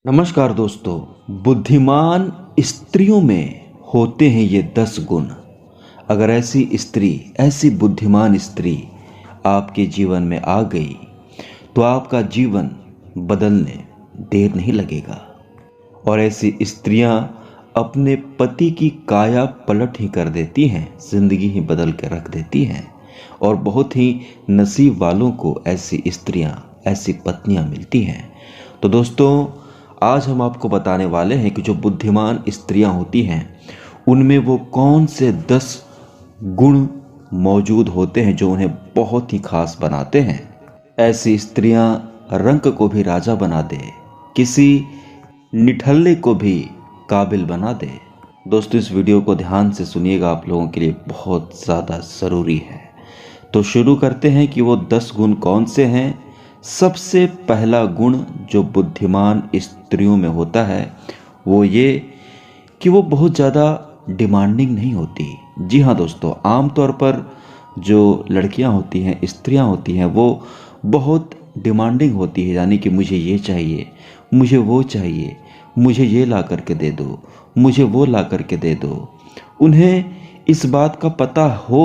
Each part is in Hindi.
नमस्कार दोस्तों। बुद्धिमान स्त्रियों में होते हैं ये 10 गुण। अगर ऐसी बुद्धिमान स्त्री आपके जीवन में आ गई तो आपका जीवन बदलने देर नहीं लगेगा। और ऐसी स्त्रियां अपने पति की काया पलट ही कर देती हैं, जिंदगी ही बदल कर रख देती हैं। और बहुत ही नसीब वालों को ऐसी स्त्रियां, ऐसी पत्नियां मिलती हैं। तो दोस्तों, आज हम आपको बताने वाले हैं कि जो बुद्धिमान स्त्रियां होती हैं उनमें वो कौन से 10 गुण मौजूद होते हैं जो उन्हें बहुत ही खास बनाते हैं। ऐसी स्त्रियां रंक को भी राजा बना दे, किसी निठल्ले को भी काबिल बना दे। दोस्तों, इस वीडियो को ध्यान से सुनिएगा, आप लोगों के लिए बहुत ज़्यादा ज़रूरी है। तो शुरू करते हैं कि वो 10 गुण कौन से हैं। सबसे पहला गुण जो बुद्धिमान स्त्रियों में होता है वो ये कि वो बहुत ज़्यादा डिमांडिंग नहीं होती। जी हाँ दोस्तों, आमतौर पर जो लड़कियां होती हैं, स्त्रियां होती हैं, वो बहुत डिमांडिंग होती है। यानी कि मुझे ये चाहिए, मुझे वो चाहिए, मुझे ये ला करके दे दो, मुझे वो ला करके दे दो। उन्हें इस बात का पता हो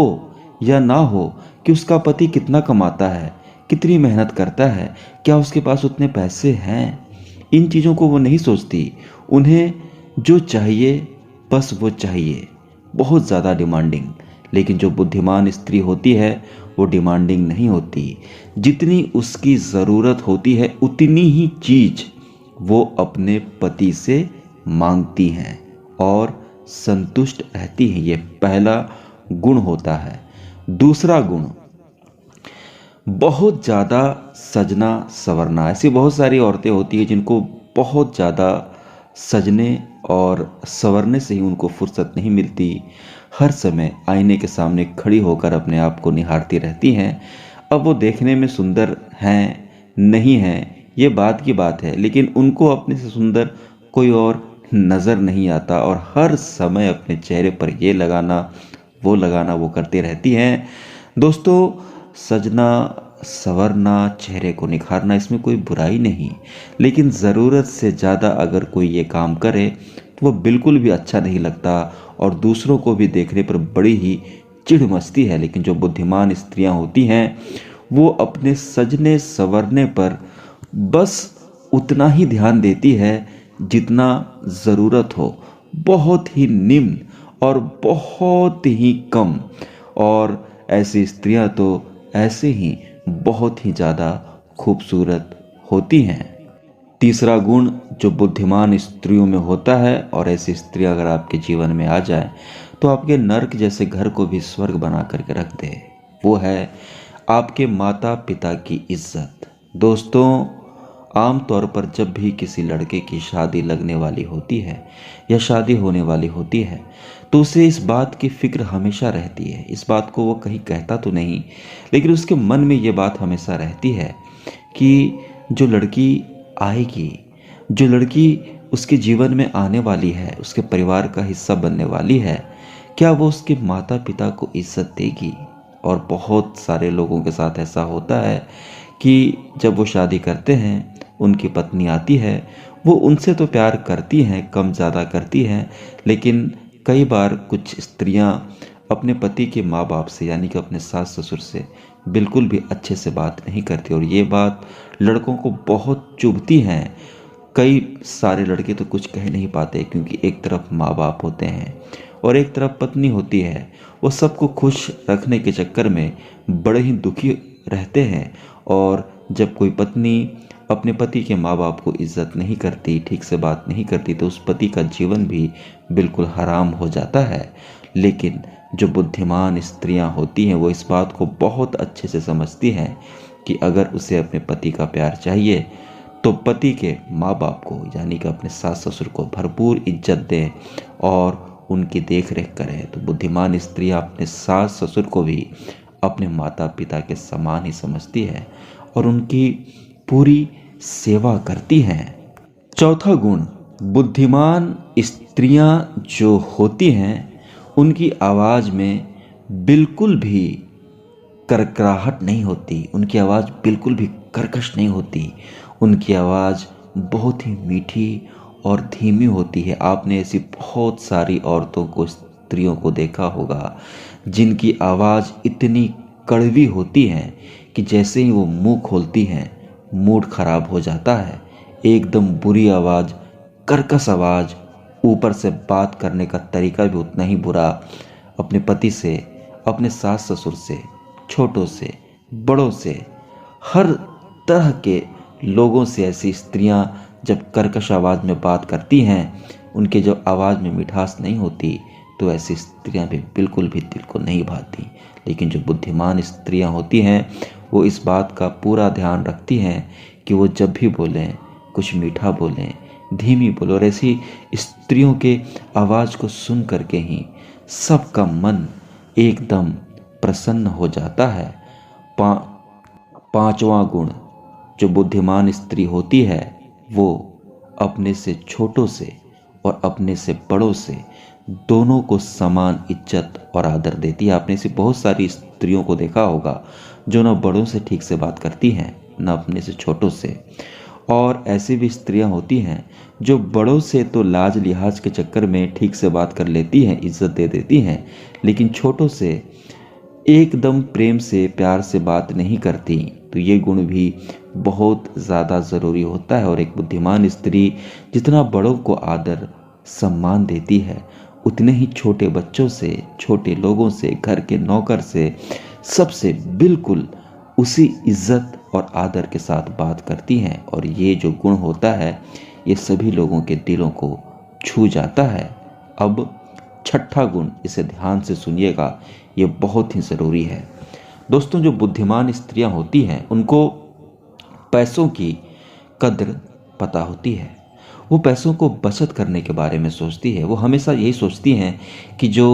या ना हो कि उसका पति कितना कमाता है, कितनी मेहनत करता है, क्या उसके पास उतने पैसे हैं, इन चीज़ों को वो नहीं सोचती। उन्हें जो चाहिए बस वो चाहिए, बहुत ज़्यादा डिमांडिंग। लेकिन जो बुद्धिमान स्त्री होती है वो डिमांडिंग नहीं होती। जितनी उसकी ज़रूरत होती है उतनी ही चीज़ वो अपने पति से मांगती हैं और संतुष्ट रहती हैं। ये पहला गुण होता है। दूसरा गुण, बहुत ज़्यादा सजना संवरना। ऐसी बहुत सारी औरतें होती हैं जिनको बहुत ज़्यादा सजने और संवरने से ही उनको फुर्सत नहीं मिलती। हर समय आईने के सामने खड़ी होकर अपने आप को निहारती रहती हैं। अब वो देखने में सुंदर हैं नहीं हैं ये बात की बात है, लेकिन उनको अपने से सुंदर कोई और नज़र नहीं आता और हर समय अपने चेहरे पर ये लगाना वो करती रहती हैं। दोस्तों, सजना संवरना, चेहरे को निखारना, इसमें कोई बुराई नहीं, लेकिन ज़रूरत से ज़्यादा अगर कोई ये काम करे तो वो बिल्कुल भी अच्छा नहीं लगता और दूसरों को भी देखने पर बड़ी ही चिढ़ मचती है। लेकिन जो बुद्धिमान स्त्रियां होती हैं वो अपने सजने संवरने पर बस उतना ही ध्यान देती है जितना ज़रूरत हो, बहुत ही निम्न और बहुत ही कम। और ऐसी स्त्रियां तो ऐसे ही बहुत ही ज़्यादा खूबसूरत होती हैं। तीसरा गुण जो बुद्धिमान स्त्रियों में होता है, और ऐसी स्त्री अगर आपके जीवन में आ जाए तो आपके नर्क जैसे घर को भी स्वर्ग बना करके रख दे, वो है आपके माता पिता की इज्जत। दोस्तों, आमतौर पर जब भी किसी लड़के की शादी लगने वाली होती है या शादी होने वाली होती है तो उसे इस बात की फिक्र हमेशा रहती है। इस बात को वो कहीं कहता तो नहीं, लेकिन उसके मन में ये बात हमेशा रहती है कि जो लड़की आएगी, जो लड़की उसके जीवन में आने वाली है, उसके परिवार का हिस्सा बनने वाली है, क्या वो उसके माता पिता को इज्जत देगी। और बहुत सारे लोगों के साथ ऐसा होता है कि जब वो शादी करते हैं, उनकी पत्नी आती है, वो उनसे तो प्यार करती हैं, कम ज़्यादा करती हैं, लेकिन कई बार कुछ स्त्रियां अपने पति के माँ बाप से, यानी कि अपने सास ससुर से बिल्कुल भी अच्छे से बात नहीं करती और ये बात लड़कों को बहुत चुभती हैं। कई सारे लड़के तो कुछ कह नहीं पाते क्योंकि एक तरफ माँ बाप होते हैं और एक तरफ पत्नी होती है। वो सबको खुश रखने के चक्कर में बड़े ही दुखी रहते हैं। और जब कोई पत्नी अपने पति के माँ बाप को इज्जत नहीं करती, ठीक से बात नहीं करती, तो उस पति का जीवन भी बिल्कुल हराम हो जाता है। लेकिन जो बुद्धिमान स्त्रियां होती हैं वो इस बात को बहुत अच्छे से समझती हैं कि अगर उसे अपने पति का प्यार चाहिए तो पति के माँ बाप को, यानी कि अपने सास ससुर को भरपूर इज्जत दें और उनकी देख रेख करें। तो बुद्धिमान स्त्रियां अपने सास ससुर को भी अपने माता पिता के समान ही समझती है और उनकी पूरी सेवा करती हैं। चौथा गुण, बुद्धिमान स्त्रियां जो होती हैं उनकी आवाज़ में बिल्कुल भी करकराहट नहीं होती, उनकी आवाज़ बिल्कुल भी कर्कश नहीं होती। उनकी आवाज़ बहुत ही मीठी और धीमी होती है। आपने ऐसी बहुत सारी औरतों को, स्त्रियों को देखा होगा जिनकी आवाज़ इतनी कड़वी होती है कि जैसे ही वो मुंह खोलती हैं मूड खराब हो जाता है। एकदम बुरी आवाज़, कर्कश आवाज़, ऊपर से बात करने का तरीका भी उतना ही बुरा। अपने पति से, अपने सास ससुर से, छोटों से, बड़ों से, हर तरह के लोगों से ऐसी स्त्रियां जब कर्कश आवाज़ में बात करती हैं, उनके जो आवाज़ में मिठास नहीं होती, तो ऐसी स्त्रियां भी बिल्कुल भी दिल को नहीं भाती। लेकिन जो बुद्धिमान स्त्रियां होती हैं वो इस बात का पूरा ध्यान रखती हैं कि वो जब भी बोलें कुछ मीठा बोलें, धीमी बोलें। और ऐसी स्त्रियों के आवाज़ को सुन करके ही सबका मन एकदम प्रसन्न हो जाता है। पांचवा गुण जो बुद्धिमान स्त्री होती है वो अपने से छोटों से और अपने से बड़ों से दोनों को समान इज्जत और आदर देती है। आपने ऐसी बहुत सारी स्त्रियों को देखा होगा जो न बड़ों से ठीक से बात करती हैं, न अपने से छोटों से। और ऐसी भी स्त्रियां होती हैं जो बड़ों से तो लाज लिहाज के चक्कर में ठीक से बात कर लेती हैं, इज्जत दे देती हैं, लेकिन छोटों से एकदम प्रेम से, प्यार से बात नहीं करती। तो ये गुण भी बहुत ज़्यादा ज़रूरी होता है। और एक बुद्धिमान स्त्री जितना बड़ों को आदर सम्मान देती है, उतने ही छोटे बच्चों से, छोटे लोगों से, घर के नौकर से, सबसे बिल्कुल उसी इज्जत और आदर के साथ बात करती हैं। और ये जो गुण होता है ये सभी लोगों के दिलों को छू जाता है। अब छठा गुण, इसे ध्यान से सुनिएगा, ये बहुत ही ज़रूरी है। दोस्तों, जो बुद्धिमान स्त्रियां होती हैं उनको पैसों की कद्र पता होती है। वो पैसों को बचत करने के बारे में सोचती है। वो हमेशा यही सोचती हैं कि जो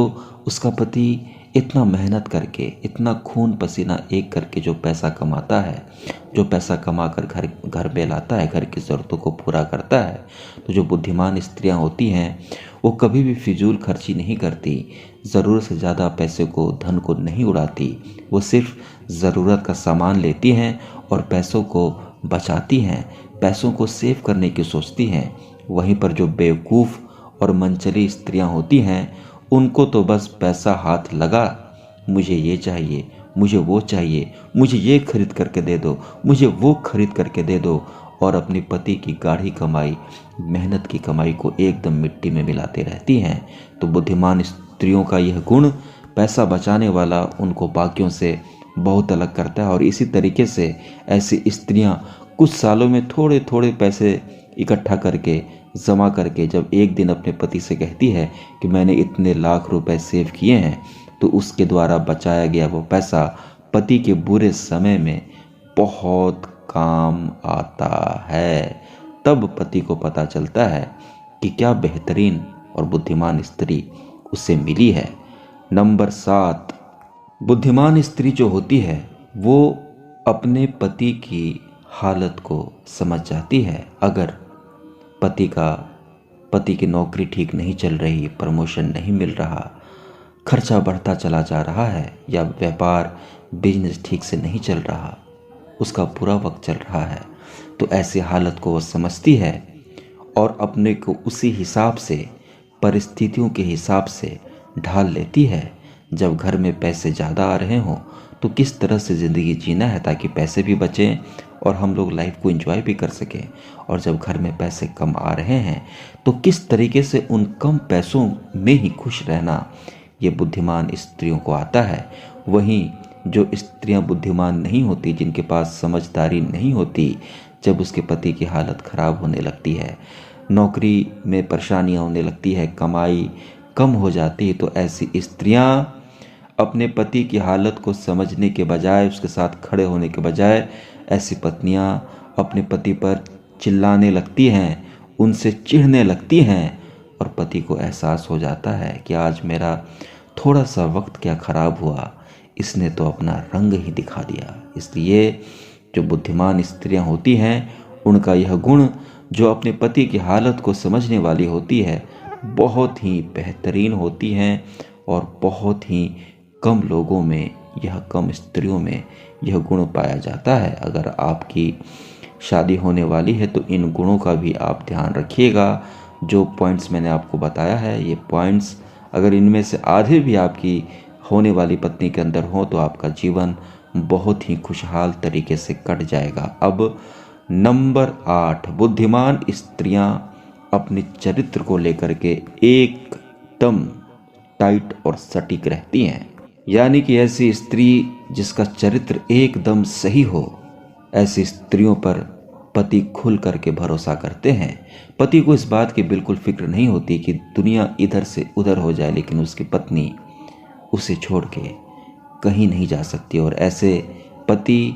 उसका पति इतना मेहनत करके, इतना खून पसीना एक करके जो पैसा कमाता है, जो पैसा कमा कर घर में लाता है, घर की ज़रूरतों को पूरा करता है, तो जो बुद्धिमान स्त्रियां होती हैं वो कभी भी फिजूल खर्ची नहीं करती, ज़रूरत से ज़्यादा पैसे को, धन को नहीं उड़ाती। वो सिर्फ ज़रूरत का सामान लेती हैं और पैसों को बचाती हैं, पैसों को सेव करने की सोचती हैं। वहीं पर जो बेवकूफ़ और मनचली स्त्रियां होती हैं उनको तो बस पैसा हाथ लगा, मुझे ये चाहिए, मुझे वो चाहिए, मुझे ये खरीद करके दे दो, मुझे वो खरीद करके दे दो, और अपने पति की गाढ़ी कमाई, मेहनत की कमाई को एकदम मिट्टी में मिलाते रहती हैं। तो बुद्धिमान स्त्रियों का यह गुण, पैसा बचाने वाला, उनको बाकियों से बहुत अलग करता है। और इसी तरीके से ऐसी स्त्रियां कुछ सालों में थोड़े थोड़े पैसे इकट्ठा करके, जमा करके, जब एक दिन अपने पति से कहती है कि मैंने इतने लाख रुपए सेव किए हैं, तो उसके द्वारा बचाया गया वो पैसा पति के बुरे समय में बहुत काम आता है। तब पति को पता चलता है कि क्या बेहतरीन और बुद्धिमान स्त्री उसे मिली है। नंबर 7, बुद्धिमान स्त्री जो होती है वो अपने पति की हालत को समझ जाती है। अगर पति की नौकरी ठीक नहीं चल रही, प्रमोशन नहीं मिल रहा, खर्चा बढ़ता चला जा रहा है, या व्यापार बिजनेस ठीक से नहीं चल रहा, उसका बुरा वक्त चल रहा है, तो ऐसी हालत को वो समझती है और अपने को उसी हिसाब से, परिस्थितियों के हिसाब से ढाल लेती है। जब घर में पैसे ज़्यादा आ रहे हों तो किस तरह से ज़िंदगी जीना है ताकि पैसे भी बचें और हम लोग लाइफ को एंजॉय भी कर सकें। और जब घर में पैसे कम आ रहे हैं तो किस तरीके से उन कम पैसों में ही खुश रहना, ये बुद्धिमान स्त्रियों को आता है। वहीं जो स्त्रियां बुद्धिमान नहीं होती, जिनके पास समझदारी नहीं होती, जब उसके पति की हालत ख़राब होने लगती है, नौकरी में परेशानियां होने लगती है, कमाई कम हो जाती है, तो ऐसी स्त्रियां अपने पति की हालत को समझने के बजाय, उसके साथ खड़े होने के बजाय, ऐसी पत्नियां अपने पति पर चिल्लाने लगती हैं, उनसे चिढ़ने लगती हैं। और पति को एहसास हो जाता है कि आज मेरा थोड़ा सा वक्त क्या ख़राब हुआ, इसने तो अपना रंग ही दिखा दिया। इसलिए जो बुद्धिमान स्त्रियां होती हैं उनका यह गुण, जो अपने पति की हालत को समझने वाली होती है, बहुत ही बेहतरीन होती हैं। और बहुत ही कम लोगों में, यह कम स्त्रियों में यह गुण पाया जाता है। अगर आपकी शादी होने वाली है तो इन गुणों का भी आप ध्यान रखिएगा। जो पॉइंट्स मैंने आपको बताया है, ये पॉइंट्स अगर इनमें से आधे भी आपकी होने वाली पत्नी के अंदर हो तो आपका जीवन बहुत ही खुशहाल तरीके से कट जाएगा। अब नंबर 8, बुद्धिमान स्त्रियां अपने चरित्र को लेकर के एकदम टाइट और सटीक रहती हैं। यानी कि ऐसी स्त्री जिसका चरित्र एकदम सही हो, ऐसी स्त्रियों पर पति खुल करके भरोसा करते हैं। पति को इस बात की बिल्कुल फिक्र नहीं होती कि दुनिया इधर से उधर हो जाए, लेकिन उसकी पत्नी उसे छोड़ के कहीं नहीं जा सकती। और ऐसे पति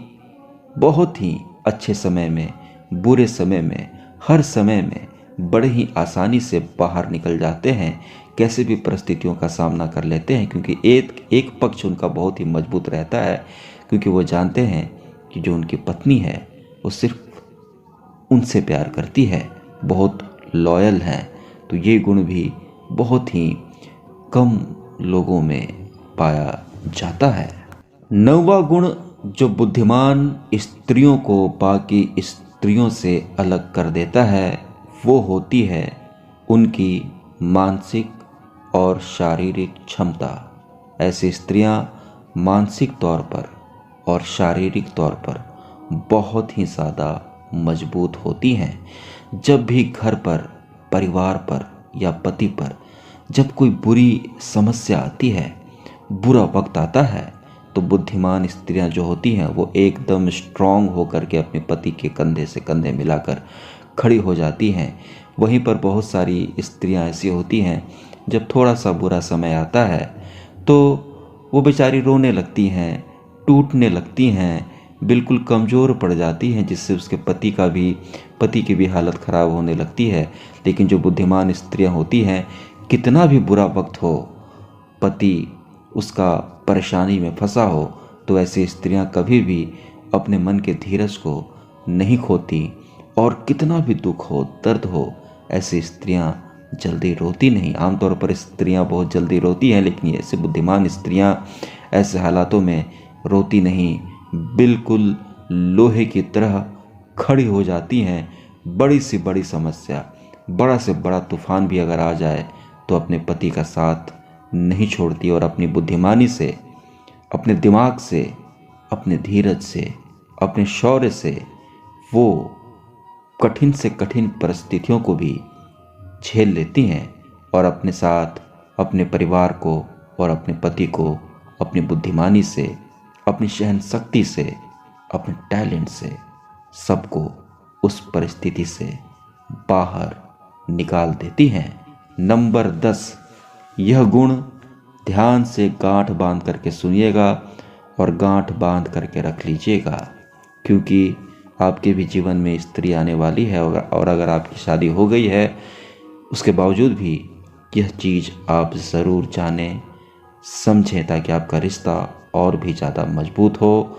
बहुत ही अच्छे समय में, बुरे समय में, हर समय में बड़े ही आसानी से बाहर निकल जाते हैं, कैसे भी परिस्थितियों का सामना कर लेते हैं, क्योंकि एक पक्ष उनका बहुत ही मजबूत रहता है, क्योंकि वो जानते हैं कि जो उनकी पत्नी है वो सिर्फ उनसे प्यार करती है, बहुत लॉयल है। तो ये गुण भी बहुत ही कम लोगों में पाया जाता है। 9वां गुण जो बुद्धिमान स्त्रियों को बाकी स्त्रियों से अलग कर देता है वो होती है उनकी मानसिक और शारीरिक क्षमता। ऐसी स्त्रियां मानसिक तौर पर और शारीरिक तौर पर बहुत ही ज़्यादा मजबूत होती हैं। जब भी घर पर, परिवार पर या पति पर जब कोई बुरी समस्या आती है, बुरा वक्त आता है, तो बुद्धिमान स्त्रियां जो होती हैं वो एकदम स्ट्रांग होकर के अपने पति के कंधे से कंधे मिलाकर खड़ी हो जाती हैं। वहीं पर बहुत सारी स्त्रियां ऐसी होती हैं, जब थोड़ा सा बुरा समय आता है तो वो बेचारी रोने लगती हैं, टूटने लगती हैं, बिल्कुल कमज़ोर पड़ जाती हैं, जिससे उसके पति की भी हालत ख़राब होने लगती है। लेकिन जो बुद्धिमान स्त्रियां होती हैं, कितना भी बुरा वक्त हो, पति उसका परेशानी में फंसा हो, तो ऐसी स्त्रियां कभी भी अपने मन के धीरज को नहीं खोती, और कितना भी दुख हो, दर्द हो, ऐसी स्त्रियां जल्दी रोती नहीं। आमतौर पर स्त्रियां बहुत जल्दी रोती हैं, लेकिन ऐसे बुद्धिमान स्त्रियां ऐसे हालातों में रोती नहीं, बिल्कुल लोहे की तरह खड़ी हो जाती हैं। बड़ी से बड़ी समस्या, बड़ा से बड़ा तूफान भी अगर आ जाए तो अपने पति का साथ नहीं छोड़ती, और अपनी बुद्धिमानी से, अपने दिमाग से, अपने धीरज से, अपने शौर्य से वो कठिन से कठिन परिस्थितियों को भी झेल लेती हैं, और अपने साथ अपने परिवार को और अपने पति को अपनी बुद्धिमानी से, अपनी सहन शक्ति से, अपने टैलेंट से सबको उस परिस्थिति से बाहर निकाल देती हैं। नंबर 10, यह गुण ध्यान से गांठ बांध करके सुनिएगा और गांठ बांध करके रख लीजिएगा, क्योंकि आपके भी जीवन में स्त्री आने वाली है, और अगर आपकी शादी हो गई है उसके बावजूद भी यह चीज़ आप ज़रूर जानें, समझें, ताकि आपका रिश्ता और भी ज़्यादा मजबूत हो।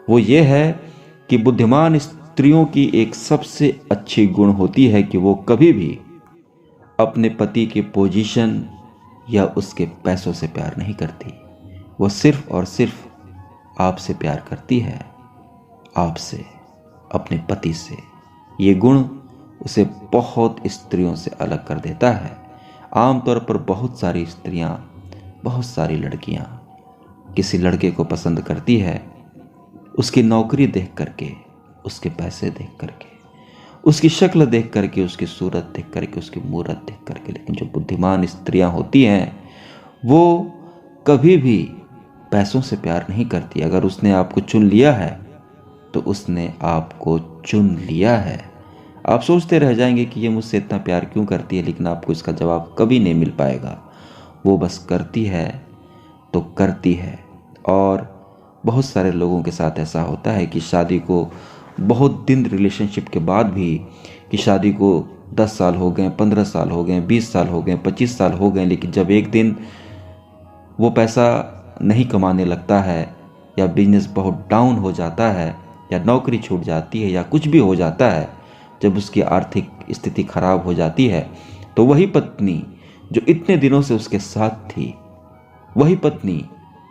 वो ये है कि बुद्धिमान स्त्रियों की एक सबसे अच्छी गुण होती है कि वो कभी भी अपने पति के पोजीशन या उसके पैसों से प्यार नहीं करती। वो सिर्फ और सिर्फ आपसे प्यार करती है, आपसे, अपने पति से। ये गुण उसे बहुत स्त्रियों से अलग कर देता है। आमतौर पर बहुत सारी स्त्रियां, बहुत सारी लड़कियां किसी लड़के को पसंद करती है उसकी नौकरी देख करके, उसके पैसे देख करके, उसकी शक्ल देख करके, उसकी सूरत देख करके, उसकी मूरत देख करके। लेकिन जो बुद्धिमान स्त्रियां होती हैं वो कभी भी पैसों से प्यार नहीं करती। अगर उसने आपको चुन लिया है तो उसने आपको चुन लिया है। आप सोचते रह जाएंगे कि ये मुझसे इतना प्यार क्यों करती है, लेकिन आपको इसका जवाब कभी नहीं मिल पाएगा। वो बस करती है तो करती है। और बहुत सारे लोगों के साथ ऐसा होता है कि शादी को बहुत दिन रिलेशनशिप के बाद भी, कि शादी को 10 साल हो गए, 15 साल हो गए, 20 साल हो गए, 25 साल हो गए, लेकिन जब एक दिन वो पैसा नहीं कमाने लगता है, या बिजनेस बहुत डाउन हो जाता है, या नौकरी छूट जाती है, या कुछ भी हो जाता है, जब उसकी आर्थिक स्थिति खराब हो जाती है, तो वही पत्नी जो इतने दिनों से उसके साथ थी, वही पत्नी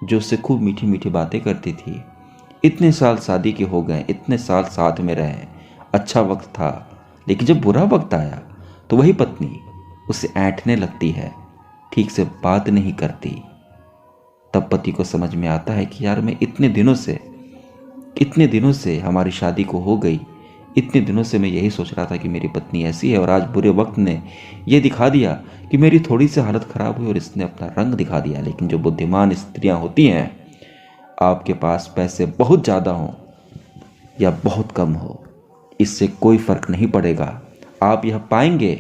जो उससे खूब मीठी मीठी बातें करती थी, इतने साल शादी के हो गए, इतने साल साथ में रहे, अच्छा वक्त था, लेकिन जब बुरा वक्त आया तो वही पत्नी उसे ऐंठने लगती है, ठीक से बात नहीं करती। तब पति को समझ में आता है कि यार मैं इतने दिनों से हमारी शादी को हो गई, इतने दिनों से मैं यही सोच रहा था कि मेरी पत्नी ऐसी है, और आज बुरे वक्त ने ये दिखा दिया कि मेरी थोड़ी सी हालत खराब हुई और इसने अपना रंग दिखा दिया। लेकिन जो बुद्धिमान स्त्रियां होती हैं, आपके पास पैसे बहुत ज़्यादा हों या बहुत कम हो, इससे कोई फर्क नहीं पड़ेगा। आप यह पाएंगे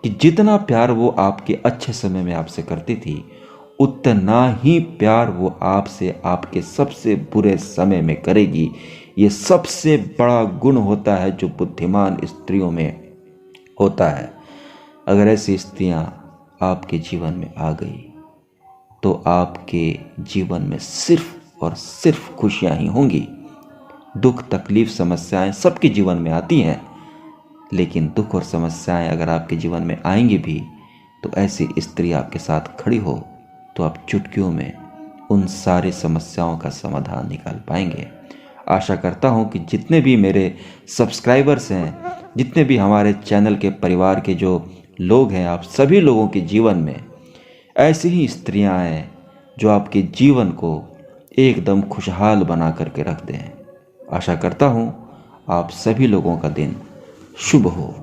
कि जितना प्यार वो आपके अच्छे समय में आपसे करती थी, उतना ही प्यार वो आपसे आपके सबसे बुरे समय में करेगी। ये सबसे बड़ा गुण होता है जो बुद्धिमान स्त्रियों में होता है। अगर ऐसी स्त्रियां आपके जीवन में आ गई तो आपके जीवन में सिर्फ और सिर्फ खुशियां ही होंगी। दुख, तकलीफ, समस्याएं सबके जीवन में आती हैं, लेकिन दुख और समस्याएं अगर आपके जीवन में आएंगी भी तो ऐसी स्त्री आपके साथ खड़ी हो तो आप चुटकियों में उन सारी समस्याओं का समाधान निकाल पाएंगे। आशा करता हूं कि जितने भी मेरे सब्सक्राइबर्स हैं, जितने भी हमारे चैनल के परिवार के जो लोग हैं, आप सभी लोगों के जीवन में ऐसी ही स्त्रियां हैं जो आपके जीवन को एकदम खुशहाल बना करके रख दें। आशा करता हूं आप सभी लोगों का दिन शुभ हो।